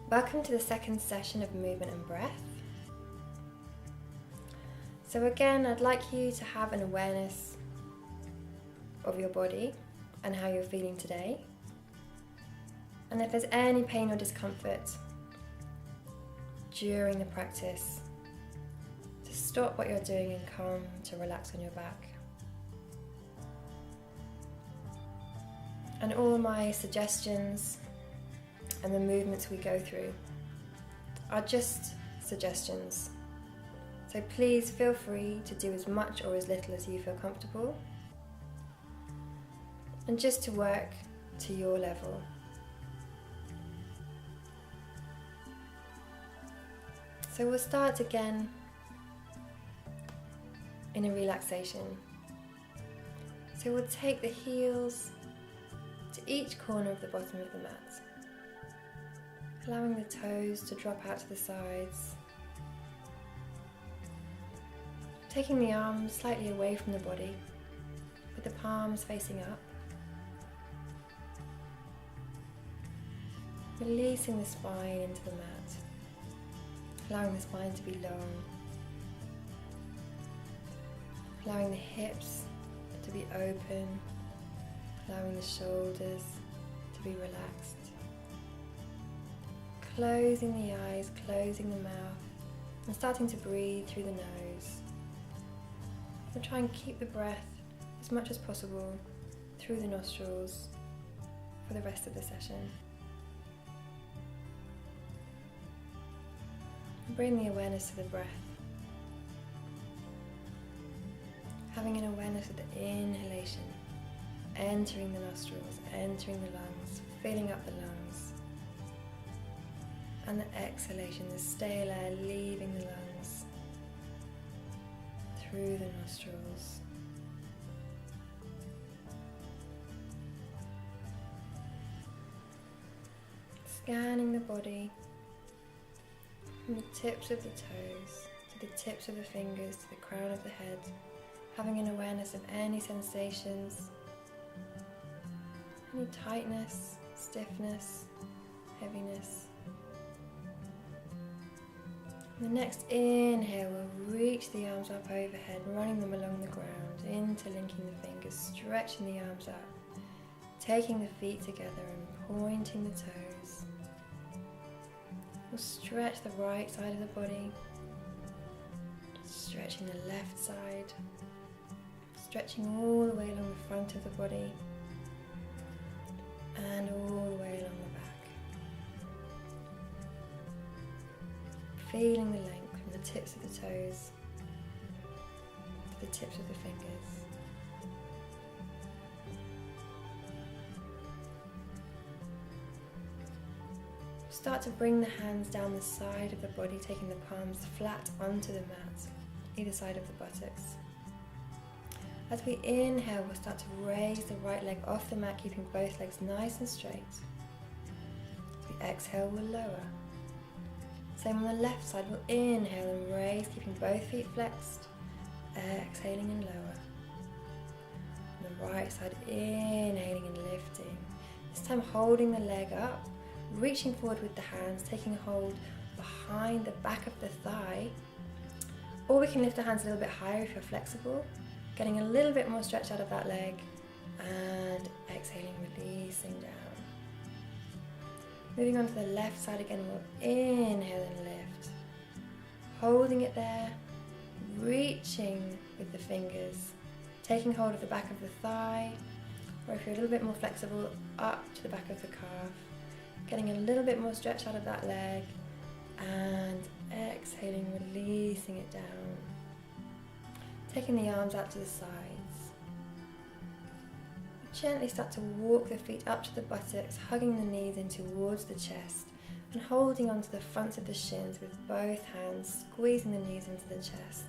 Welcome to the second session of movement and breath. So again, I'd like you to have an awareness of your body and how you're feeling today. And if there's any pain or discomfort during the practice, to stop what you're doing and come to relax on your back. And all my suggestions and the movements we go through are just suggestions. So please feel free to do as much or as little as you feel comfortable, and just to work to your level. So we'll start again in a relaxation. So we'll take the heels to each corner of the bottom of the mat, allowing the toes to drop out to the sides, taking the arms slightly away from the body with the palms facing up, releasing the spine into the mat, allowing the spine to be long, allowing the hips to be open, allowing the shoulders to be relaxed. Closing the eyes, closing the mouth, and starting to breathe through the nose. And try and keep the breath as much as possible through the nostrils for the rest of the session. And bring the awareness to the breath. Having an awareness of the inhalation, entering the nostrils, entering the lungs, filling up the lungs. And the exhalation, the stale air leaving the lungs through the nostrils. Scanning the body from the tips of the toes to the tips of the fingers to the crown of the head, having an awareness of any sensations, any tightness, stiffness, heaviness. The next inhale, we'll reach the arms up overhead, running them along the ground, interlinking the fingers, stretching the arms up, taking the feet together and pointing the toes. We'll stretch the right side of the body, stretching the left side, stretching all the way along the front of the body, and all the way along the back. Feeling the length from the tips of the toes to the tips of the fingers. Start to bring the hands down the side of the body, taking the palms flat onto the mat, either side of the buttocks. As we inhale, we'll start to raise the right leg off the mat, keeping both legs nice and straight. As we exhale, we'll lower. Same on the left side, we'll inhale and raise, keeping both feet flexed, exhaling and lower. On the right side, inhaling and lifting. This time holding the leg up, reaching forward with the hands, taking a hold behind the back of the thigh. Or we can lift the hands a little bit higher if you're flexible, getting a little bit more stretch out of that leg, and exhaling, releasing down. Moving on to the left side again, we'll inhale and lift. Holding it there, reaching with the fingers, taking hold of the back of the thigh, or if you're a little bit more flexible, up to the back of the calf, getting a little bit more stretch out of that leg, and exhaling, releasing it down. Taking the arms out to the sides. Gently start to walk the feet up to the buttocks, hugging the knees in towards the chest and holding onto the fronts of the shins with both hands, squeezing the knees into the chest.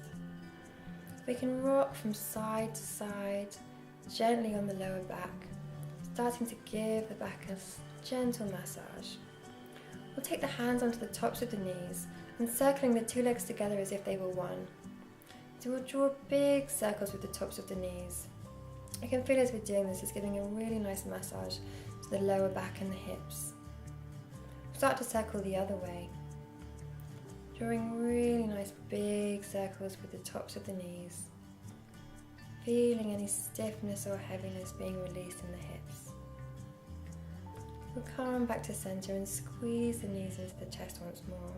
We can rock from side to side, gently on the lower back, starting to give the back a gentle massage. We'll take the hands onto the tops of the knees and circling the two legs together as if they were one. So we'll draw big circles with the tops of the knees. I can feel as we're doing this, it's giving a really nice massage to the lower back and the hips. start to circle the other way, drawing really nice big circles with the tops of the knees, feeling any stiffness or heaviness being released in the hips. We'll come back to center and squeeze the knees into the chest once more.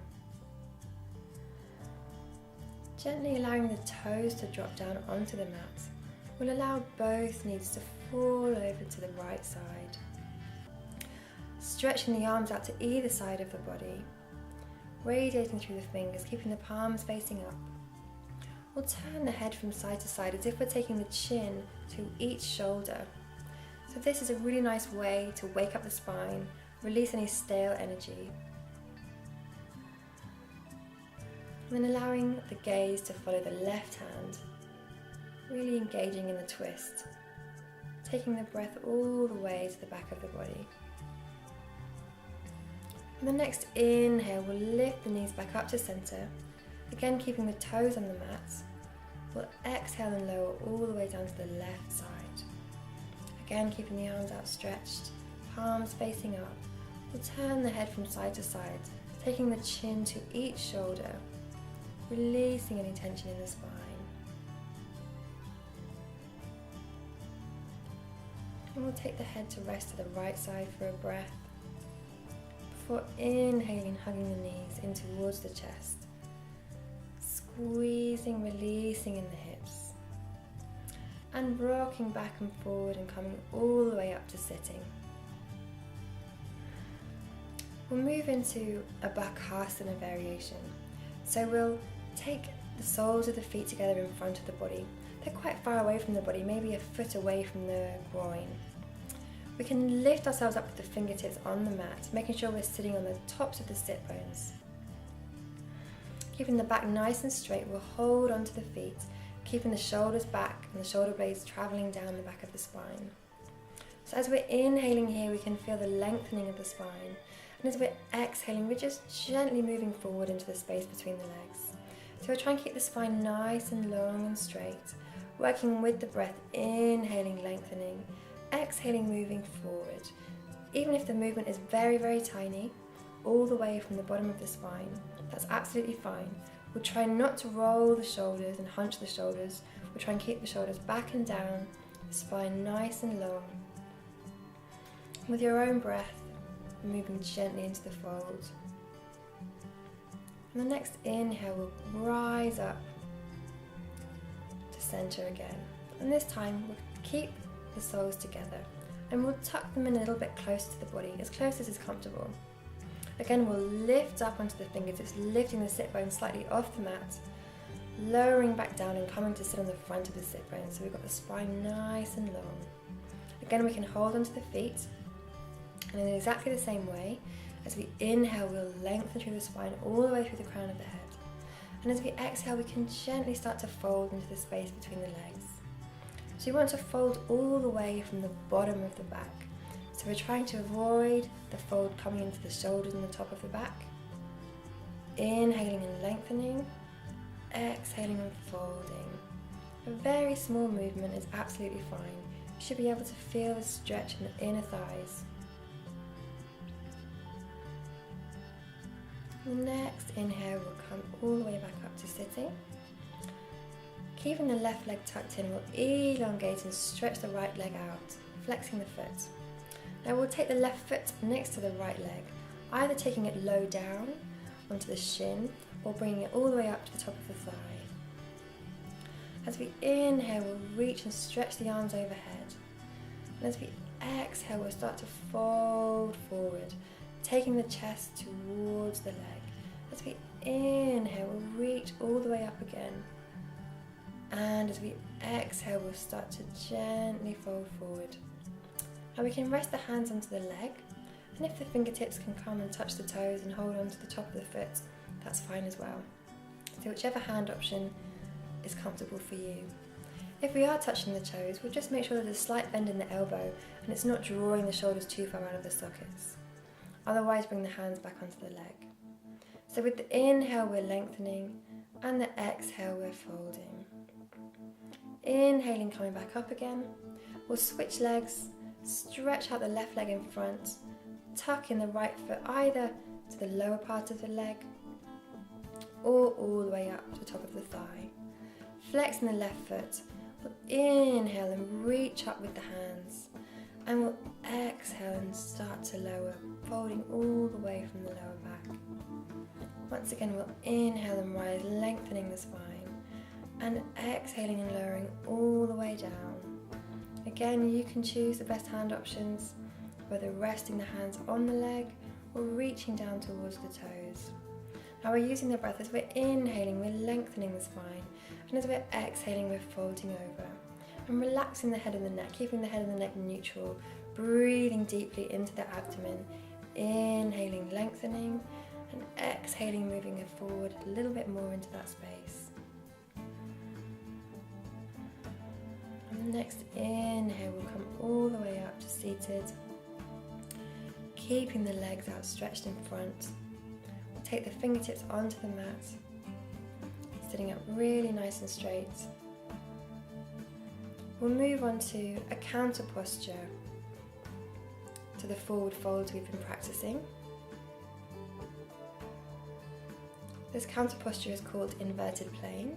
Gently allowing the toes to drop down onto the mat will allow both knees to fall over to the right side. Stretching the arms out to either side of the body, radiating through the fingers, keeping the palms facing up. We'll turn the head from side to side as if we're taking the chin to each shoulder. So this is a really nice way to wake up the spine, release any stale energy. And then allowing the gaze to follow the left hand, really engaging in the twist, taking the breath all the way to the back of the body. On the next inhale, we'll lift the knees back up to center, again keeping the toes on the mat. We'll exhale and lower all the way down to the left side. Again, keeping the arms outstretched, palms facing up. We'll turn the head from side to side, taking the chin to each shoulder, releasing any tension in the spine. And we'll take the head to rest to the right side for a breath, before inhaling, hugging the knees in towards the chest, squeezing, releasing in the hips, and rocking back and forward and coming all the way up to sitting. We'll move into a Bakasana variation. So we'll take the soles of the feet together in front of the body. They're quite far away from the body, maybe a foot away from the groin. We can lift ourselves up with the fingertips on the mat, making sure we're sitting on the tops of the sit bones. Keeping the back nice and straight, we'll hold onto the feet, keeping the shoulders back and the shoulder blades traveling down the back of the spine. So as we're inhaling here, we can feel the lengthening of the spine. And as we're exhaling, we're just gently moving forward into the space between the legs. So we'll try and keep the spine nice and long and straight, working with the breath, inhaling, lengthening, exhaling, moving forward. Even if the movement is very, very tiny, all the way from the bottom of the spine, that's absolutely fine. We'll try not to roll the shoulders and hunch the shoulders. We'll try and keep the shoulders back and down, the spine nice and long. With your own breath, moving gently into the fold. On the next inhale, we'll rise up to center again. And this time, we'll keep the soles together and we'll tuck them in a little bit close to the body, as close as is comfortable. Again, we'll lift up onto the fingertips, lifting the sit bones slightly off the mat, lowering back down and coming to sit on the front of the sit bones. So we've got the spine nice and long. Again, we can hold onto the feet, and in exactly the same way, as we inhale, we'll lengthen through the spine all the way through the crown of the head. And as we exhale, we can gently start to fold into the space between the legs. So you want to fold all the way from the bottom of the back. So we're trying to avoid the fold coming into the shoulders and the top of the back. Inhaling and lengthening, exhaling and folding. A very small movement is absolutely fine. You should be able to feel the stretch in the inner thighs. The next inhale will come all the way back up to sitting. Keeping the left leg tucked in, we'll elongate and stretch the right leg out, flexing the foot. Now we'll take the left foot next to the right leg, either taking it low down onto the shin or bringing it all the way up to the top of the thigh. As we inhale, we'll reach and stretch the arms overhead. And as we exhale, we'll start to fold forward, taking the chest towards the leg. As we inhale, we'll reach all the way up again. And as we exhale, we'll start to gently fold forward. Now we can rest the hands onto the leg, and if the fingertips can come and touch the toes and hold on to the top of the foot, that's fine as well. So whichever hand option is comfortable for you. If we are touching the toes, we'll just make sure there's a slight bend in the elbow and it's not drawing the shoulders too far out of the sockets. Otherwise, bring the hands back onto the leg. So with the inhale, we're lengthening, and the exhale, we're folding. Inhaling, coming back up again. We'll switch legs, stretch out the left leg in front, tuck in the right foot either to the lower part of the leg, or all the way up to the top of the thigh. Flexing the left foot, we'll inhale and reach up with the hands, and we'll exhale and start to lower, folding all the way from the lower back. Once again, we'll inhale and rise, lengthening the spine, and exhaling and lowering all the way down. Again, you can choose the best hand options, whether resting the hands on the leg or reaching down towards the toes. Now we're using the breath. As we're inhaling, we're lengthening the spine, and as we're exhaling, we're folding over and relaxing the head and the neck, keeping the head and the neck neutral, breathing deeply into the abdomen, inhaling, lengthening, and exhaling, moving it forward a little bit more into that space. And the next inhale will come all the way up to seated, keeping the legs outstretched in front. We'll take the fingertips onto the mat, sitting up really nice and straight. We'll move on to a counter posture to the forward folds we've been practicing. This counter posture is called inverted plane.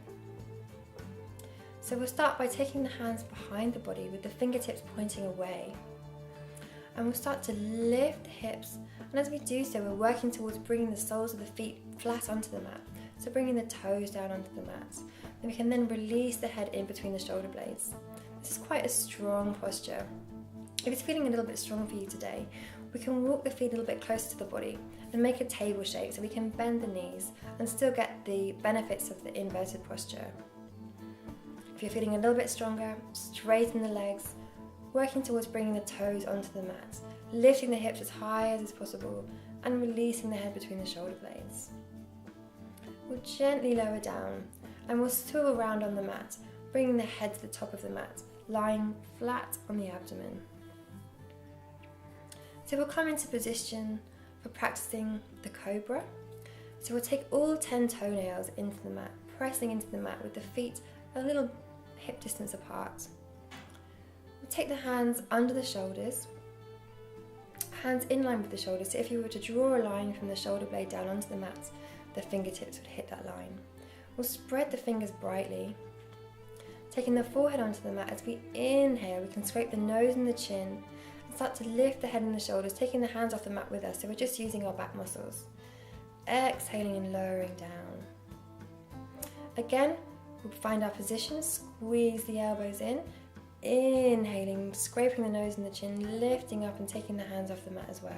So we'll start by taking the hands behind the body with the fingertips pointing away. And we'll start to lift the hips, and as we do so, we're working towards bringing the soles of the feet flat onto the mat. So bringing the toes down onto the mat. Then we can then release the head in between the shoulder blades. This is quite a strong posture. If it's feeling a little bit strong for you today, we can walk the feet a little bit closer to the body and make a table shape so we can bend the knees and still get the benefits of the inverted posture. If you're feeling a little bit stronger, straighten the legs, working towards bringing the toes onto the mat, lifting the hips as high as is possible and releasing the head between the shoulder blades. We'll gently lower down and we'll swivel around on the mat, bringing the head to the top of the mat, lying flat on the abdomen. So we'll come into position for practicing the cobra. So we'll take all 10 toenails into the mat, pressing into the mat with the feet a little hip distance apart. We'll take the hands under the shoulders, hands in line with the shoulders. So if you were to draw a line from the shoulder blade down onto the mat, the fingertips would hit that line. We'll spread the fingers brightly, taking the forehead onto the mat. As we inhale, we can scrape the nose and the chin and start to lift the head and the shoulders, taking the hands off the mat with us, so we're just using our back muscles. Exhaling and lowering down. Again, we'll find our position, squeeze the elbows in, inhaling, scraping the nose and the chin, lifting up and taking the hands off the mat as well.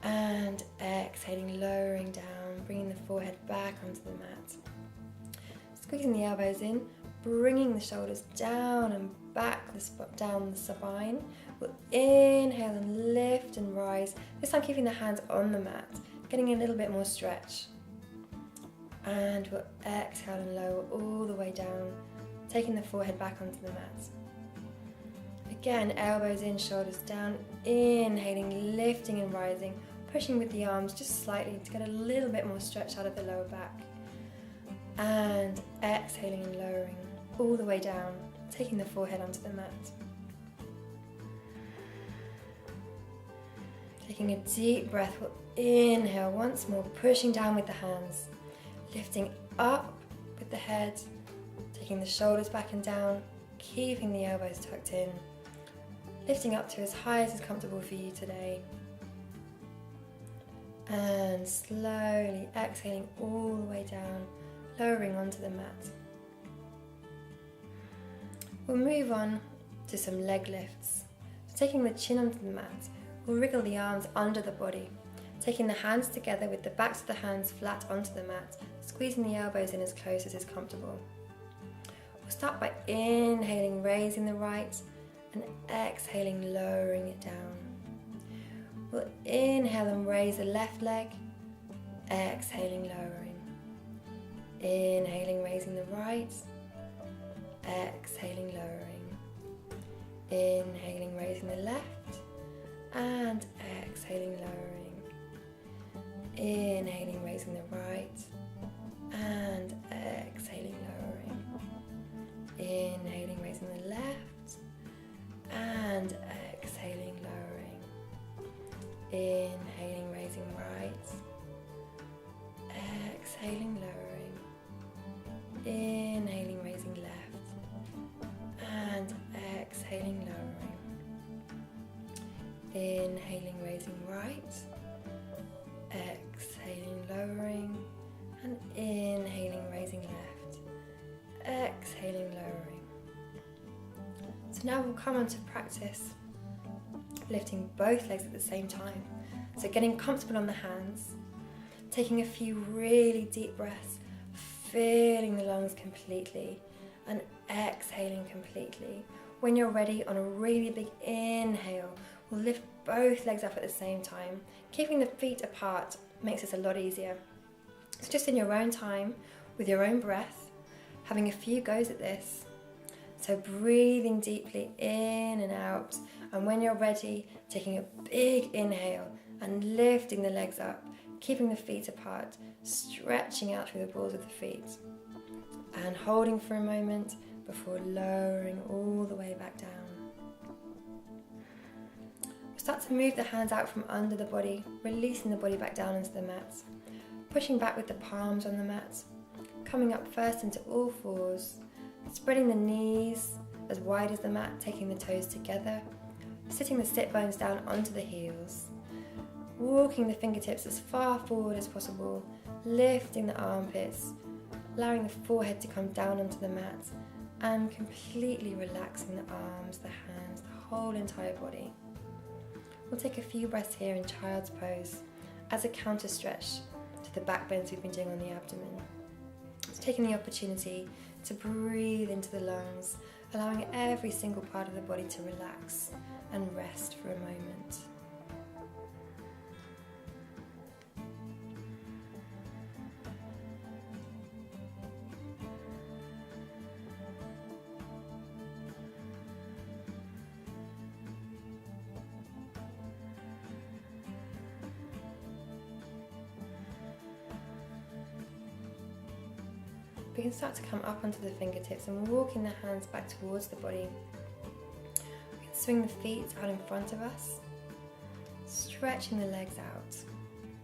And exhaling, lowering down, bringing the forehead back onto the mat. Squeezing the elbows in, bringing the shoulders down and back down the spine. We'll inhale and lift and rise. This time keeping the hands on the mat, getting a little bit more stretch. And we'll exhale and lower all the way down, taking the forehead back onto the mat. Again, elbows in, shoulders down, inhaling, lifting and rising, pushing with the arms just slightly to get a little bit more stretch out of the lower back. And exhaling and lowering all the way down, taking the forehead onto the mat. Taking a deep breath, we'll inhale once more, pushing down with the hands, lifting up with the head, taking the shoulders back and down, keeping the elbows tucked in, lifting up to as high as is comfortable for you today. And slowly exhaling all the way down, lowering onto the mat. We'll move on to some leg lifts. So taking the chin onto the mat, we'll wriggle the arms under the body, taking the hands together with the backs of the hands flat onto the mat, squeezing the elbows in as close as is comfortable. We'll start by inhaling, raising the right, and exhaling, lowering it down. We'll inhale and raise the left leg, exhaling, lowering. Inhaling, raising the right, exhaling, lowering. Inhaling, raising the left, and exhaling, lowering. Inhaling, raising the right, and exhaling, lowering. Inhaling, raising the left, and exhaling, lowering. Inhaling, raising right. Exhaling, lowering. Inhaling, raising left. And exhaling, lowering. Inhaling, raising right. Exhaling, lowering. And inhaling, raising left. Exhaling, lowering. So now we'll come on to practice lifting both legs at the same time. So getting comfortable on the hands, taking a few really deep breaths, filling the lungs completely and exhaling completely. When you're ready, on a really big inhale, we'll lift both legs up at the same time. Keeping the feet apart makes this a lot easier. So just in your own time, with your own breath, having a few goes at this. So breathing deeply in and out, and when you're ready, taking a big inhale and lifting the legs up, keeping the feet apart, stretching out through the balls of the feet, and holding for a moment before lowering all the way back down. We'll start to move the hands out from under the body, releasing the body back down into the mat, pushing back with the palms on the mat, coming up first into all fours, spreading the knees as wide as the mat, taking the toes together, sitting the sit bones down onto the heels, walking the fingertips as far forward as possible, lifting the armpits, allowing the forehead to come down onto the mat, and completely relaxing the arms, the hands, the whole entire body. We'll take a few breaths here in child's pose as a counter stretch to the back bends we've been doing on the abdomen. So taking the opportunity to breathe into the lungs, allowing every single part of the body to relax and rest for a moment. We can start to come up onto the fingertips and walking the hands back towards the body. We can swing the feet out in front of us, stretching the legs out.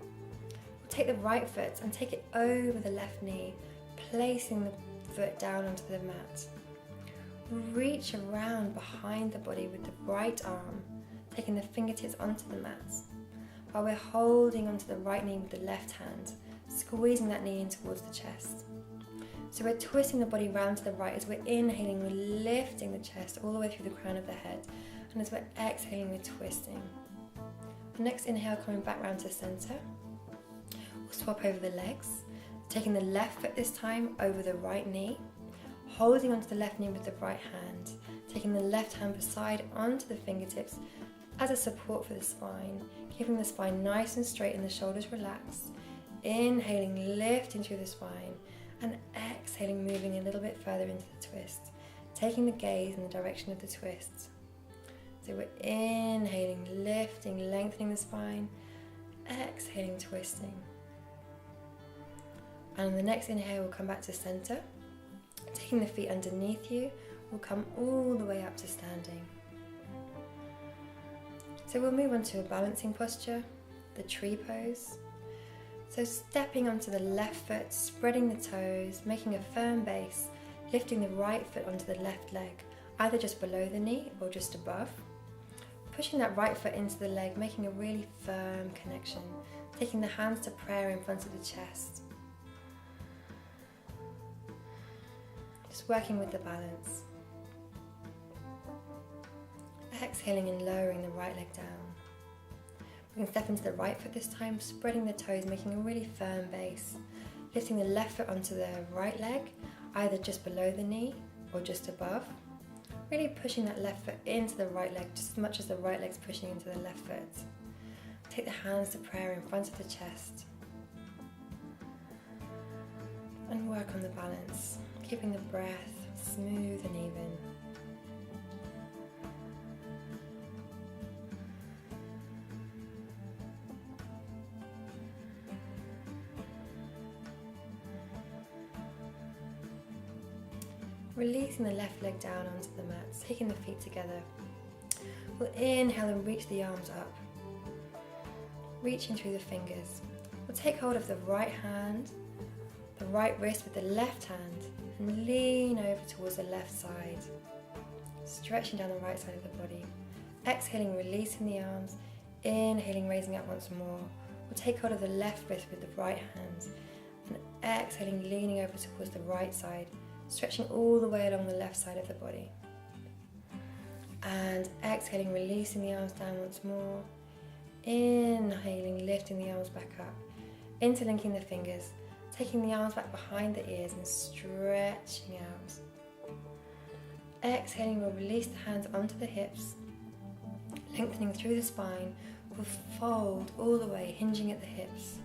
We'll take the right foot and take it over the left knee, placing the foot down onto the mat. We'll reach around behind the body with the right arm, taking the fingertips onto the mat, while we're holding onto the right knee with the left hand, squeezing that knee in towards the chest. So we're twisting the body round to the right. As we're inhaling, we're lifting the chest all the way through the crown of the head. And as we're exhaling, we're twisting. The next inhale, coming back round to center. We'll swap over the legs, taking the left foot this time over the right knee, holding onto the left knee with the right hand, taking the left hand beside onto the fingertips as a support for the spine, keeping the spine nice and straight and the shoulders relaxed. Inhaling, lifting through the spine, and exhaling, moving a little bit further into the twist, taking the gaze in the direction of the twist. So we're inhaling, lifting, lengthening the spine, exhaling, twisting. And on the next inhale, we'll come back to center. Taking the feet underneath you, we'll come all the way up to standing. So we'll move on to a balancing posture, the tree pose. So stepping onto the left foot, spreading the toes, making a firm base, lifting the right foot onto the left leg, either just below the knee or just above. Pushing that right foot into the leg, making a really firm connection, taking the hands to prayer in front of the chest. Just working with the balance. Exhaling and lowering the right leg down. We can step into the right foot this time, spreading the toes, making a really firm base. Lifting the left foot onto the right leg, either just below the knee or just above. Really pushing that left foot into the right leg just as much as the right leg's pushing into the left foot. Take the hands to prayer in front of the chest. And work on the balance, keeping the breath smooth and even. Releasing the left leg down onto the mat, taking the feet together. We'll inhale and reach the arms up. reaching through the fingers. We'll take hold of the right hand, the right wrist with the left hand, and lean over towards the left side, stretching down the right side of the body. Exhaling, releasing the arms. Inhaling, raising up once more. We'll take hold of the left wrist with the right hand, and exhaling, leaning over towards the right side, stretching all the way along the left side of the body. And exhaling, releasing the arms down once more. Inhaling, lifting the arms back up, interlinking the fingers, taking the arms back behind the ears and stretching out. Exhaling, we'll release the hands onto the hips, lengthening through the spine. We'll fold all the way, hinging at the hips.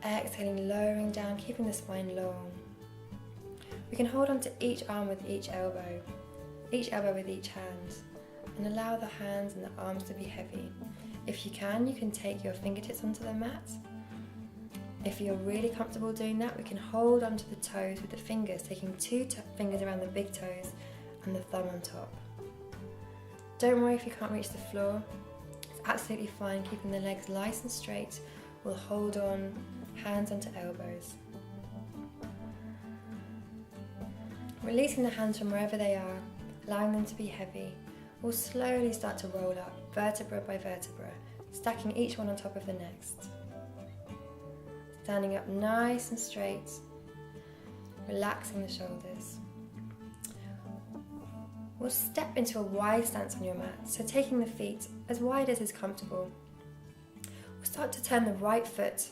Exhaling, lowering down, keeping the spine long. We can hold on to each arm with each elbow with each hand, and allow the hands and the arms to be heavy. If you can take your fingertips onto the mat. If you're really comfortable doing that, we can hold onto the toes with the fingers, taking two fingers around the big toes and the thumb on top. Don't worry if you can't reach the floor. It's absolutely fine, keeping the legs nice and straight. We'll hold on, hands onto elbows. Releasing the hands from wherever they are, allowing them to be heavy. We'll slowly start to roll up, vertebra by vertebra, stacking each one on top of the next. Standing up nice and straight, relaxing the shoulders. We'll step into a wide stance on your mat, so taking the feet as wide as is comfortable. We'll start to turn the right foot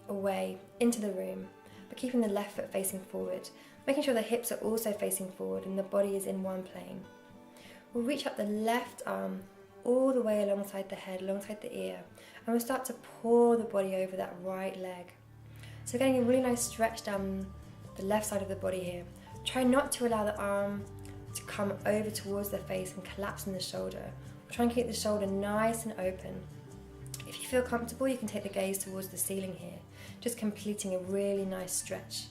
away into the room, but keeping the left foot facing forward, making sure the hips are also facing forward and the body is in one plane. We'll reach up the left arm all the way alongside the head, alongside the ear, and we'll start to pour the body over that right leg. So getting a really nice stretch down the left side of the body here. Try not to allow the arm to come over towards the face and collapse in the shoulder. We'll try and keep the shoulder nice and open. If you feel comfortable, you can take the gaze towards the ceiling here, just completing a really nice stretch.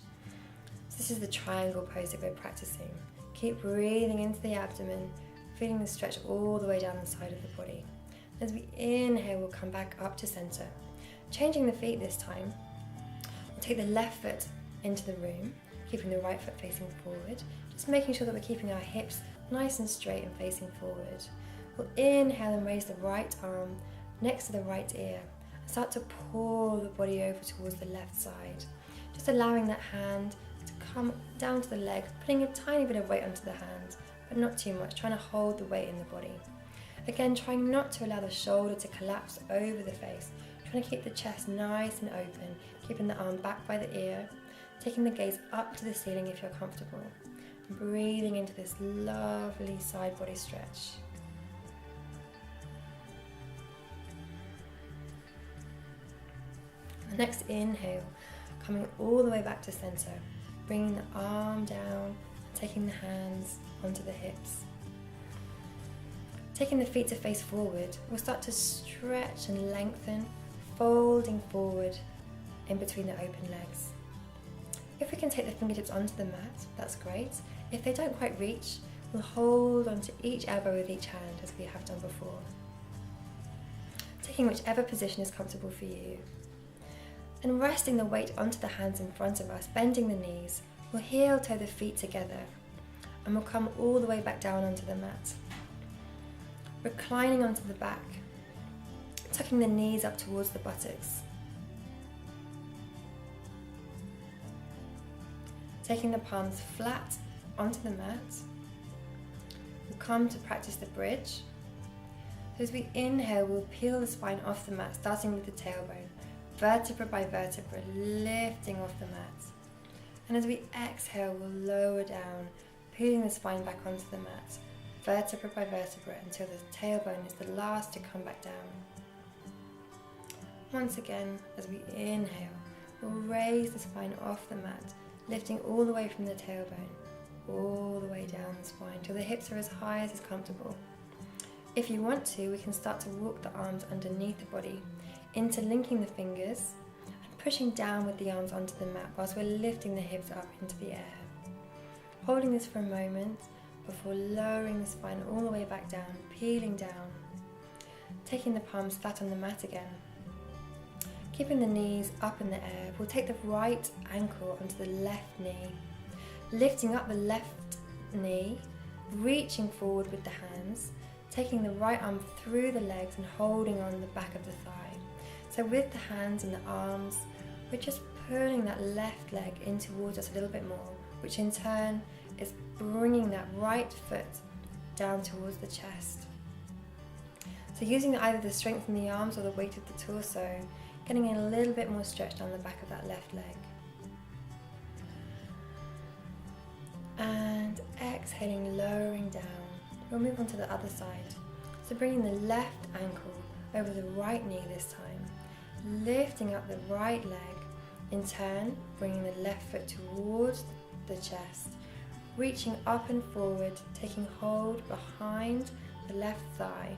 So this is the triangle pose that we're practicing. Keep breathing into the abdomen, feeling the stretch all the way down the side of the body. As we inhale, we'll come back up to center. Changing the feet this time, we'll take the left foot into the room, keeping the right foot facing forward, just making sure that we're keeping our hips nice and straight and facing forward. We'll inhale and raise the right arm next to the right ear, and start to pull the body over towards the left side, just allowing that hand to come down to the leg, putting a tiny bit of weight onto the hand, but not too much, trying to hold the weight in the body. Again, trying not to allow the shoulder to collapse over the face, trying to keep the chest nice and open, keeping the arm back by the ear, taking the gaze up to the ceiling if you're comfortable, and breathing into this lovely side body stretch. The next inhale, coming all the way back to center, bringing the arm down, taking the hands onto the hips. Taking the feet to face forward, we'll start to stretch and lengthen, folding forward in between the open legs. If we can take the fingertips onto the mat, that's great. If they don't quite reach, we'll hold onto each elbow with each hand as we have done before. Taking whichever position is comfortable for you. And resting the weight onto the hands in front of us, bending the knees, we'll heel toe the feet together and we'll come all the way back down onto the mat. Reclining onto the back, tucking the knees up towards the buttocks. Taking the palms flat onto the mat, we'll come to practice the bridge. So as we inhale, we'll peel the spine off the mat, starting with the tailbone, vertebra by vertebra, lifting off the mat. And as we exhale, we'll lower down, peeling the spine back onto the mat, vertebra by vertebra, until the tailbone is the last to come back down. Once again, as we inhale, we'll raise the spine off the mat, lifting all the way from the tailbone, all the way down the spine, till the hips are as high as is comfortable. If you want to, we can start to walk the arms underneath the body, interlinking the fingers, and pushing down with the arms onto the mat whilst we're lifting the hips up into the air. Holding this for a moment before lowering the spine all the way back down, peeling down. taking the palms flat on the mat again. Keeping the knees up in the air, we'll take the right ankle onto the left knee, lifting up the left knee, reaching forward with the hands, taking the right arm through the legs and holding on the back of the thigh. So with the hands and the arms, we're just pulling that left leg in towards us a little bit more, which in turn is bringing that right foot down towards the chest. So using either the strength in the arms or the weight of the torso, getting a little bit more stretch down the back of that left leg. And exhaling, lowering down. We'll move on to the other side. So bringing the left ankle over the right knee this time, lifting up the right leg, in turn bringing the left foot towards the chest, reaching up and forward, taking hold behind the left thigh.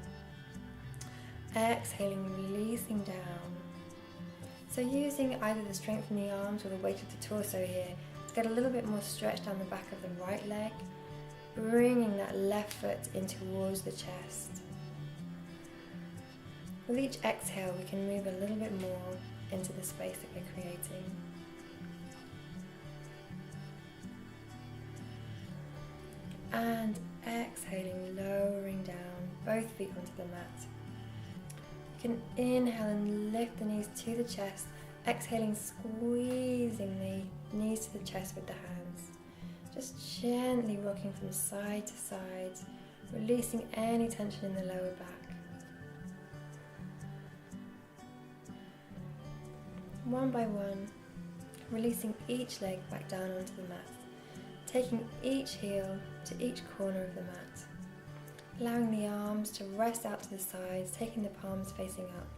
Exhaling, releasing down. So using either the strength in the arms or the weight of the torso here to get a little bit more stretch down the back of the right leg, bringing that left foot in towards the chest. With each exhale, we can move a little bit more into the space that we're creating. And exhaling, lowering down both feet onto the mat. You can inhale and lift the knees to the chest, exhaling, squeezing the knees to the chest with the hands. Just gently rocking from side to side, releasing any tension in the lower back. One by one, releasing each leg back down onto the mat, taking each heel to each corner of the mat, allowing the arms to rest out to the sides, taking the palms facing up.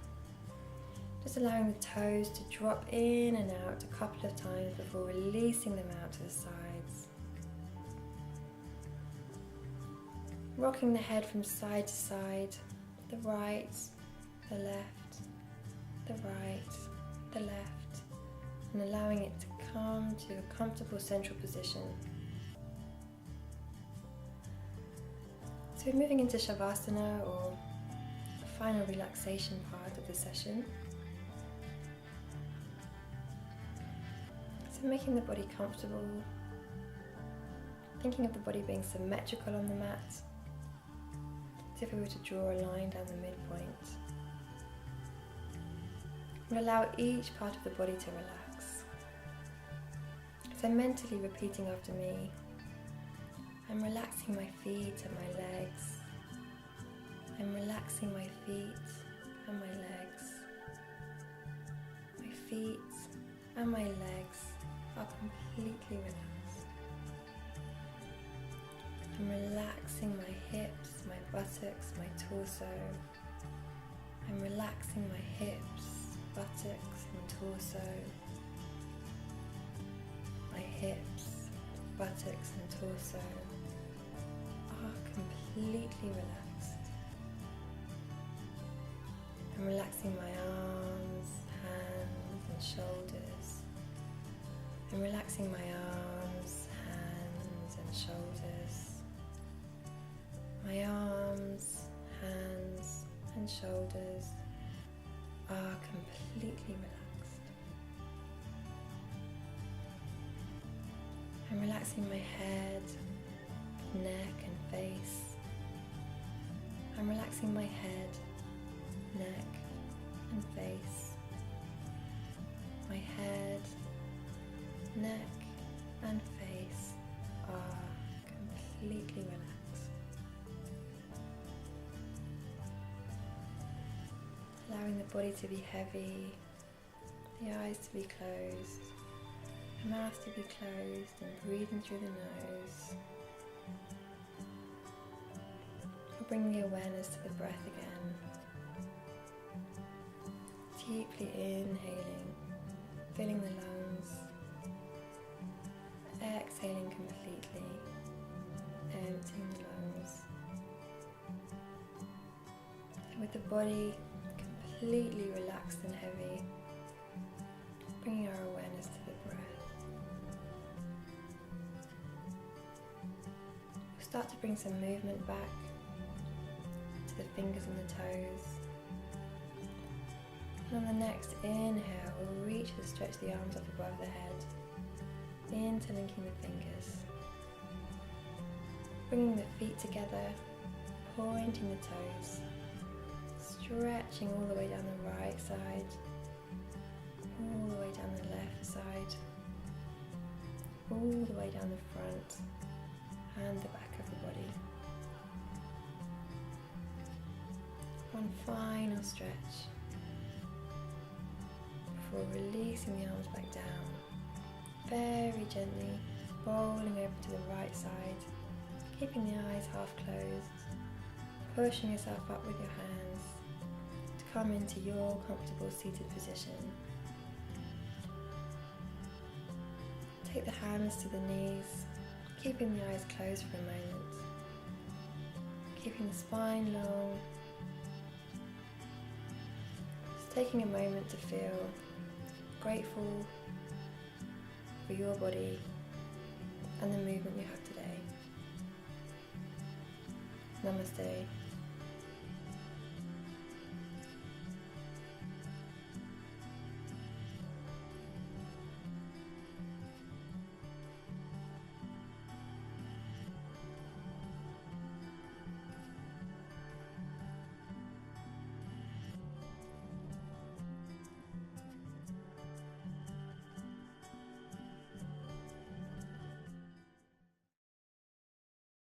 Just allowing the toes to drop in and out a couple of times before releasing them out to the sides. Rocking the head from side to side, the right, the left, the right, the left, and allowing it to come to a comfortable central position. So we're moving into Shavasana, or the final relaxation part of the session. So making the body comfortable, thinking of the body being symmetrical on the mat, as if we were to draw a line down the midpoint. We'll allow each part of the body to relax. So mentally repeating after me, I'm relaxing my feet and my legs. I'm relaxing my feet and my legs. My feet and my legs are completely relaxed. I'm relaxing my hips, my buttocks, my torso. I'm relaxing my hips, buttocks and torso. My hips, buttocks and torso are completely relaxed. I'm relaxing my arms, hands and shoulders. I'm relaxing my arms, hands and shoulders. My arms, hands and shoulders are completely relaxed. I'm relaxing my head, neck and face. I'm relaxing my head, neck and face. My head, neck and face are completely relaxed. Allowing the body to be heavy, the eyes to be closed, the mouth to be closed, and breathing through the nose. We'll bring the awareness to the breath again. Deeply inhaling, filling the lungs, exhaling completely, emptying the lungs. And with the body completely relaxed and heavy, bringing our awareness to the breath. We'll start to bring some movement back to the fingers and the toes, On the next inhale, we'll reach to stretch the arms up above the head, interlinking the fingers, bringing the feet together, pointing the toes, stretching all the way down the right side, all the way down the left side, all the way down the front and the back of the body. One final stretch before releasing the arms back down, very gently rolling over to the right side, keeping the eyes half closed, pushing yourself up with your hands to come into your comfortable seated position. Take the hands to the knees, keeping the eyes closed for a moment, keeping the spine long, just taking a moment to feel grateful for your body and the movement you have today. Namaste.